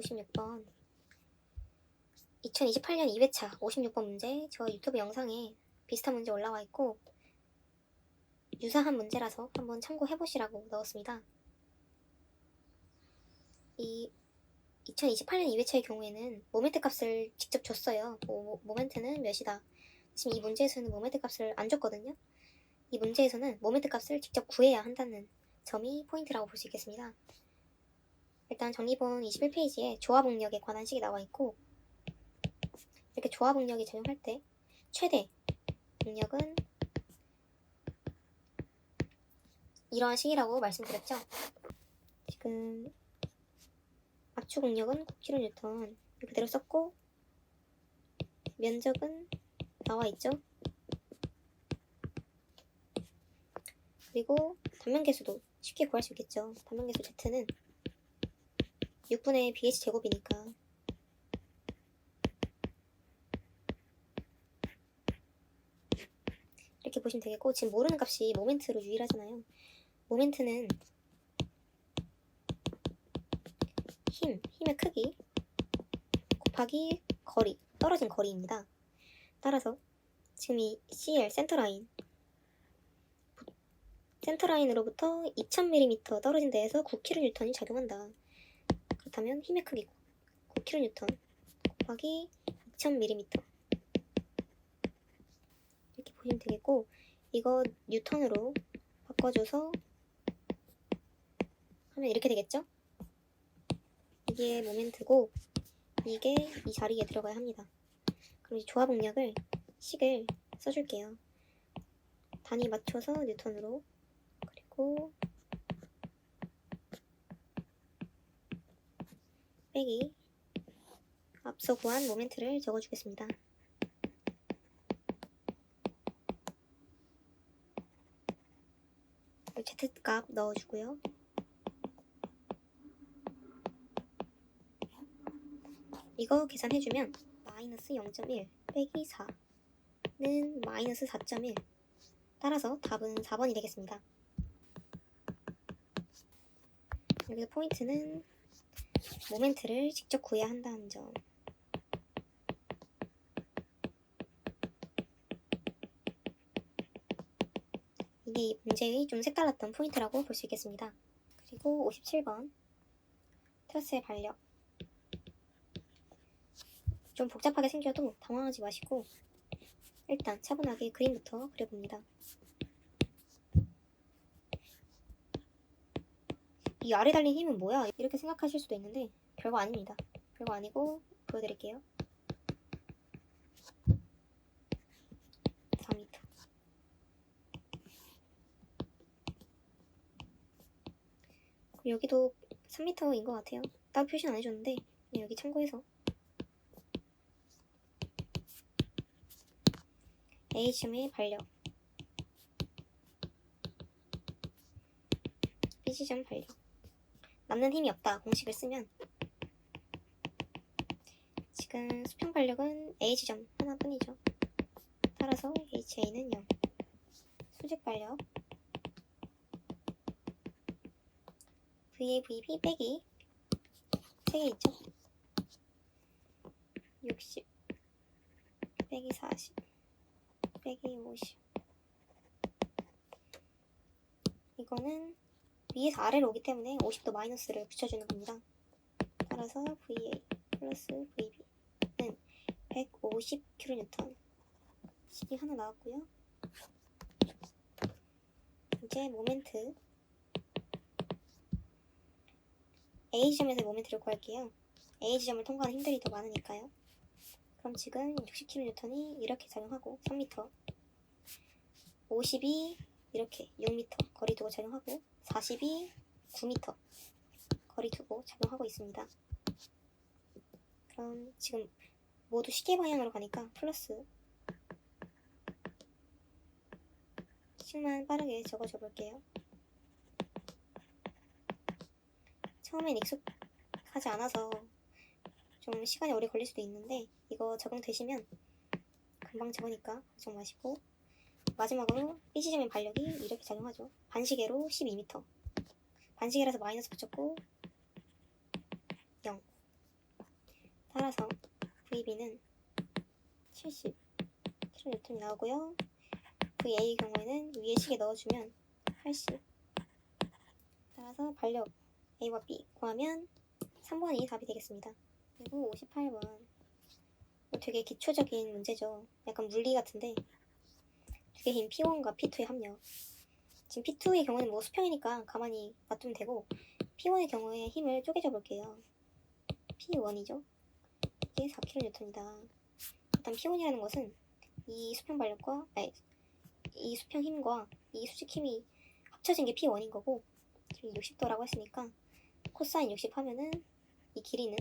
56번 2028년 2회차 56번 문제. 저 유튜브 영상에 비슷한 문제 올라와 있고 유사한 문제라서 한번 참고해보시라고 넣었습니다. 이 2028년 2회차의 경우에는 모멘트 값을 직접 줬어요. 모멘트는 몇이다. 지금 이 문제에서는 모멘트 값을 안 줬거든요. 이 문제에서는 모멘트 값을 직접 구해야 한다는 점이 포인트라고 볼 수 있겠습니다. 일단 정리본 21페이지에 조화복력에 관한 식이 나와 있고, 이렇게 조화복력이 적용할 때 최대 복력은 이러한 식이라고 말씀드렸죠. 지금 압축 공력은 9kN 그대로 썼고, 면적은 나와 있죠. 그리고 단면계수도 쉽게 구할 수 있겠죠. 단면계수 Z는 6분의 BH 제곱이니까 이렇게 보시면 되겠고, 지금 모르는 값이 모멘트로 유일하잖아요. 모멘트는 힘의 크기 곱하기 거리, 떨어진 거리입니다. 따라서 지금 이 CL 센터라인으로부터 2000mm 떨어진 데에서 9kN이 작용한다. 그렇다면 힘의 크기 9kN 곱하기 2000mm 이렇게 보시면 되겠고, 이거 뉴턴으로 바꿔줘서 하면 이렇게 되겠죠? 이게 모멘트고 이게 이 자리에 들어가야 합니다. 그럼 이제 조화복력을 식을 써줄게요. 단위 맞춰서 뉴턴으로, 그리고 빼기 앞서 구한 모멘트를 적어주겠습니다. Z값 넣어주고요. 이거 계산해주면 마이너스 0.1 빼기 4는 마이너스 4.1. 따라서 답은 4번이 되겠습니다. 여기서 포인트는 모멘트를 직접 구해야 한다는 점. 이게 이 문제의 좀 색달랐던 포인트라고 볼 수 있겠습니다. 그리고 57번 트러스의 반력. 좀 복잡하게 생겨도 당황하지 마시고 일단 차분하게 그림부터 그려봅니다. 이 아래 달린 힘은 뭐야? 이렇게 생각하실 수도 있는데 별거 아닙니다. 별거 아니고 보여드릴게요. 4m. 여기도 3m인 것 같아요. 따로 표시는 안 해줬는데 그냥 여기 참고해서 A점의 반력, B점 반력. 남는 힘이 없다 공식을 쓰면 지금 수평 반력은 A지점 하나뿐이죠. 따라서 HA는 0. 수직 반력 VA, VB 빼기 3개 있죠. 60 빼기 40 빼기 50. 이거는 위에서 아래로 오기 때문에 50도 마이너스를 붙여주는 겁니다. 따라서 VA 플러스 VB는 150kN. 식이 하나 나왔고요. 이제 모멘트 A지점에서 모멘트를 구할게요. A지점을 통과하는 힘들이 더 많으니까요. 그럼 지금 60kN이 이렇게 작용하고 3m, 50이 이렇게 6m 거리 두고 작용하고 40이 9m 거리 두고 작용하고 있습니다. 그럼 지금 모두 시계 방향으로 가니까 플러스 식만 빠르게 적어줘 볼게요. 처음엔 익숙하지 않아서 좀 시간이 오래 걸릴 수도 있는데 이거 적응되시면 금방 적으니까 걱정 마시고, 마지막으로 B지점의 반력이 이렇게 작용하죠. 반시계로 12m. 반시계라서 마이너스 붙였고 0. 따라서 VB는 70kN 나오고요. VA의 경우에는 위에 식에 넣어주면 80. 따라서 반력 A와 B 구하면 3번이 답이 되겠습니다. 그리고 58번. 되게 기초적인 문제죠. 약간 물리 같은데 두 개의 힘 P1과 P2의 합력. 지금 P2의 경우는 뭐 수평이니까 가만히 놔두면 되고 P1의 경우에 힘을 쪼개져 볼게요. P1이죠. 이게 4kN이다. 일단 P1이라는 것은 이 수평 반력과 이 수평 힘과 이 수직 힘이 합쳐진 게 P1인 거고 지금 60도라고 했으니까 코사인 60 하면은 이 길이는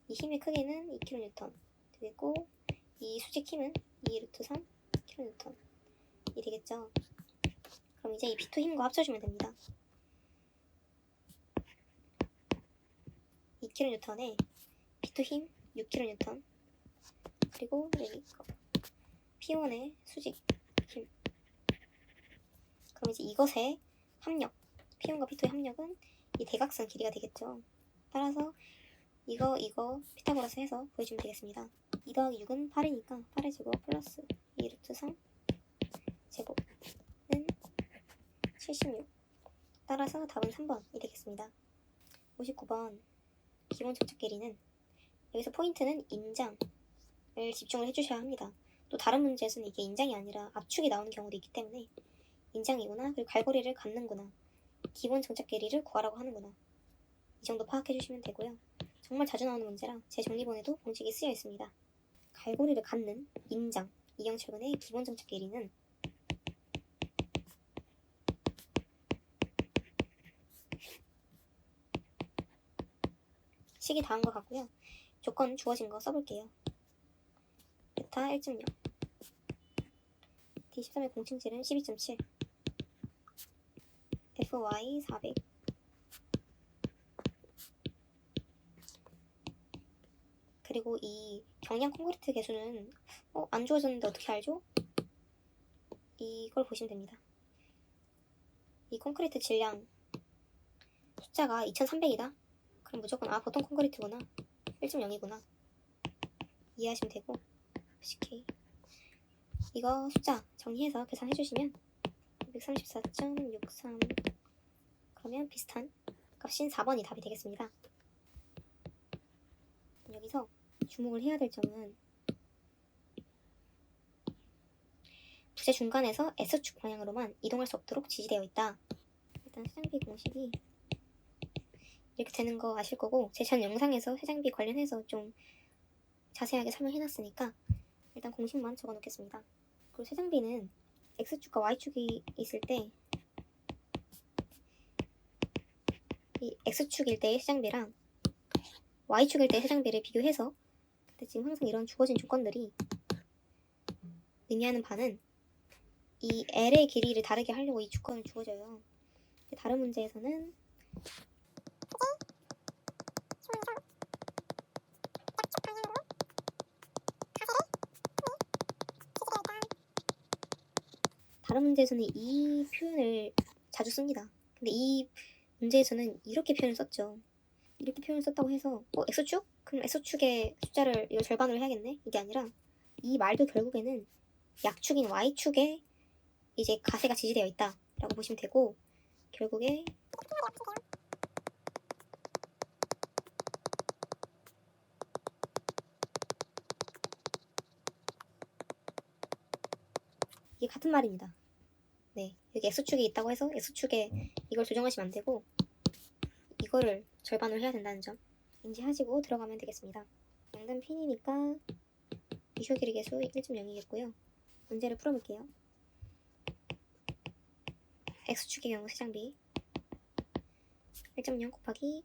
이 힘의 크기는 2kN 되겠고 이 수직 힘은 2 루트 3 kN 이 되겠죠. 그럼 이제 이 P2 힘과 합쳐주면 됩니다. 2kN에 P2 힘 6kN 그리고 여기 P1의 수직 힘. 그럼 이제 이것의 합력 P1과 P2의 합력은 이 대각선 길이가 되겠죠. 따라서 이거 피타고라스 해서 보여주면 되겠습니다. 2 더하기 6은 8이니까 8의 제곱 플러스 2 루트 3 제곱은 76. 따라서 답은 3번이 되겠습니다. 59번 기본 접착 길이는 여기서 포인트는 인장을 집중을 해주셔야 합니다. 또 다른 문제에서는 이게 인장이 아니라 압축이 나오는 경우도 있기 때문에 인장이구나 그리고 갈고리를 갖는구나 기본 정착 길이를 구하라고 하는구나 이 정도 파악해 주시면 되고요. 정말 자주 나오는 문제라 제 정리본에도 공식이 쓰여 있습니다. 갈고리를 갖는 인장 이경철근의 기본 정착 길이는 식이 다한 것 같고요. 조건 주어진 거 써볼게요. 베타 1.0 D13의 공층질은 12.7 FY 400 그리고 이 경량 콘크리트 개수는 안 주어졌는데 어떻게 알죠? 이걸 보시면 됩니다. 이 콘크리트 질량 숫자가 2300이다? 그럼 무조건 보통 콘크리트구나 1.0이구나 이해하시면 되고 CK 이거 숫자 정리해서 계산해주시면 234.63 그러면 비슷한 값인 4번이 답이 되겠습니다. 여기서 주목을 해야 될 점은 부재 중간에서 S축 방향으로만 이동할 수 없도록 지지되어 있다. 일단 세장비 공식이 이렇게 되는 거 아실 거고 제 전 영상에서 세장비 관련해서 좀 자세하게 설명해놨으니까 일단 공식만 적어놓겠습니다. 그리고 세장비는 X축과 Y축이 있을 때 이 X축일 때의 세장비랑 Y축일 때의 세장비를 비교해서 근데 지금 항상 이런 주어진 조건들이 의미하는 바는 이 L의 길이를 다르게 하려고 이 조건을 주어져요. 다른 문제에서는 이 표현을 자주 씁니다. 근데 이 문제에서는 이렇게 표현을 썼죠. 이렇게 표현을 썼다고 해서 X축? 그럼 X축의 숫자를 이걸 절반으로 해야겠네? 이게 아니라 이 말도 결국에는 약축인 Y축에 이제 가세가 지지되어 있다 라고 보시면 되고 결국에 이게 같은 말입니다. 네, 여기 X축이 있다고 해서 X축에 이걸 조정하시면 안 되고 이거를 절반으로 해야 된다는 점 인지하시고 들어가면 되겠습니다. 양단 핀이니까 이쇼 길이 개수 1.0이겠고요. 문제를 풀어볼게요. X축의 경우 세장비 1.0 곱하기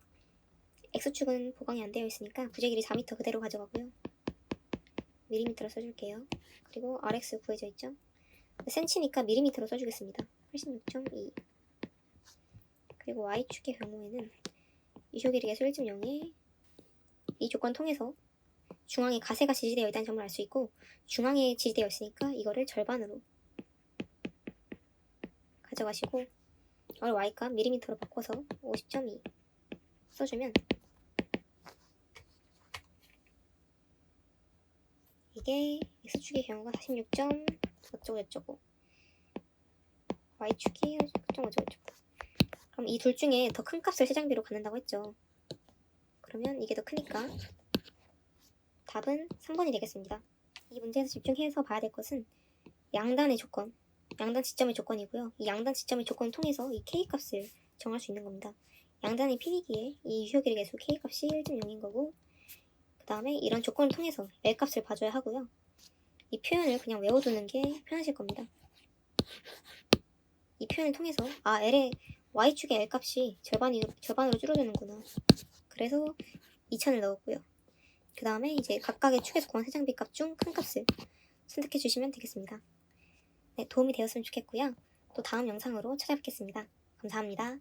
X축은 보강이 안 되어 있으니까 부재 길이 4m 그대로 가져가고요. 밀리미터로 써줄게요. 그리고 RX 구해져 있죠. 센치니까 밀리미터로 써주겠습니다. 86.2 그리고 Y축의 경우에는 이쇼 길이 개수 1.0에 이 조건 통해서 중앙에 가세가 지지되어 있다는 점을 알 수 있고 중앙에 지지되어 있으니까 이거를 절반으로 가져가시고 이걸 Y값 밀리미터로 바꿔서 50.2 써주면 이게 x축의 경우가 46점 어쩌고저쩌고 y축이 어쩌고저쩌고. 그럼 이 둘 중에 더 큰 값을 세장비로 갖는다고 했죠. 그러면 이게 더 크니까 답은 3번이 되겠습니다. 이 문제에서 집중해서 봐야 될 것은 양단의 조건, 양단 지점의 조건이고요. 이 양단 지점의 조건을 통해서 이 k값을 정할 수 있는 겁니다. 양단의 PB기에 이 유효길의 개수 k값이 1.0인 거고, 그 다음에 이런 조건을 통해서 L값을 봐줘야 하고요. 이 표현을 그냥 외워두는 게 편하실 겁니다. 이 표현을 통해서 L의 Y축의 L값이 절반으로 줄어드는구나. 그래서 2000을 넣었고요. 그 다음에 이제 각각의 축에서 구한 세장비 값 중 큰 값을 선택해 주시면 되겠습니다. 네, 도움이 되었으면 좋겠고요. 또 다음 영상으로 찾아뵙겠습니다. 감사합니다.